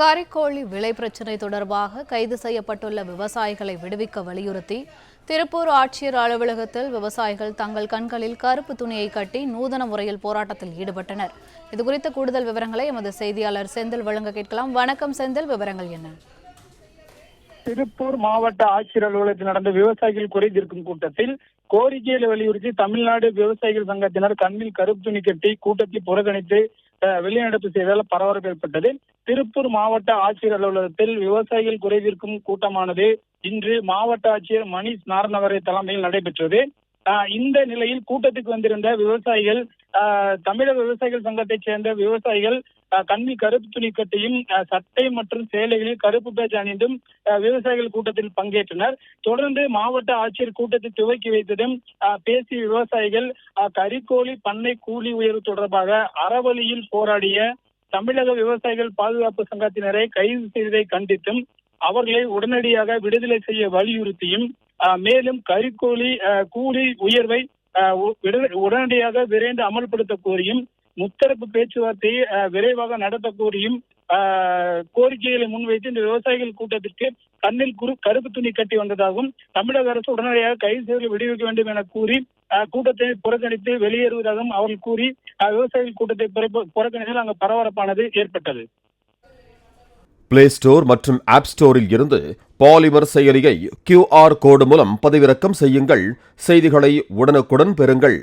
கறிக்கோழி விலை பிரச்சினை தொடர்பாக கைது செய்யப்பட்டுள்ள விவசாயிகளை விடுவிக்க வலியுறுத்தி திருப்பூர் ஆட்சியர் அலுவலகத்தில் விவசாயிகள் தங்கள் கண்களில் கருப்பு துணியை கட்டி நூதன முறையில் போராட்டத்தில் ஈடுபட்டனர். இதுகுறித்த கூடுதல் விவரங்களை எமது செய்தியாளர் செந்தில் வழங்க கேட்கலாம். வணக்கம் செந்தில், விவரங்கள் என்ன? திருப்பூர் மாவட்ட ஆட்சியர் அலுவலகத்தில் நடந்த விவசாயிகள் குறை தீர்க்கும் கூட்டத்தில் கோரிக்கைகளை வலியுறுத்தி தமிழ்நாடு விவசாயிகள் சங்கத்தினர் கண்ணில் கருப்பு துணி கட்டி கூட்டத்தை புறக்கணித்து வெளிநடப்பு செய்ததால் பரபரப்பு ஏற்பட்டது. திருப்பூர் மாவட்ட ஆட்சியர் அலுவலகத்தில் விவசாயிகள் குறை தீர்க்கும் கூட்டமானது இன்று மாவட்ட ஆட்சியர் மணிஷ் நாரணவரை தலைமையில் நடைபெற்றது. இந்த நிலையில் கூட்டத்துக்கு வந்திருந்த விவசாயிகள், தமிழக விவசாயிகள் சங்கத்தைச் சேர்ந்த விவசாயிகள் கண்ணில் கருப்பு துணி கட்டியும் சட்டை மற்றும் சேலைகளில் கருப்பு பேட்ச் அணிந்தும் விவசாயிகள் கூட்டத்தில் பங்கேற்றனர். தொடர்ந்து மாவட்ட ஆட்சியர் கூட்டத்தை துவக்கி வைத்ததும் பேசிய விவசாயிகள் கறிக்கோழி பண்ணை கூலி உயர்வு தொடர்பாக அறவழியில் போராடிய தமிழக விவசாயிகள் பாதுகாப்பு சங்கத்தினரை கைது செய்ததை கண்டித்தும் அவர்களை உடனடியாக விடுதலை செய்ய வலியுறுத்தியும் மேலும் கறிக்கோழி கூலி உயர்வை உடனடியாக விரைந்து அமல்படுத்த கோரியும் முத்தரப்பு பேச்சுவார்த்தையை விரைவாக நடத்த கோரியும் கோரிக்கைகளை முன்வைத்து இந்த விவசாயிகள் கூட்டத்திற்கு கண்ணில் கருப்பு துணி கட்டி வந்ததாகவும் தமிழக அரசு உடனடியாக கைது செய்து விடுவிக்க வேண்டும் என கூறி கூட்டத்தை புறக்கணித்து வெளியேறுவதாகவும் அவர்கள் கூறி விவசாயிகள் கூட்டத்தை புறக்கணித்தால் அங்கு பரபரப்பானது ஏற்பட்டது. பிளே ஸ்டோர் மற்றும் ஆப் ஸ்டோரில் இருந்து பாலிமர் செயலியை QR கோடு மூலம் பதிவிறக்கம் செய்யுங்கள். செய்திகளை உடனுக்குடன் பெறுங்கள்.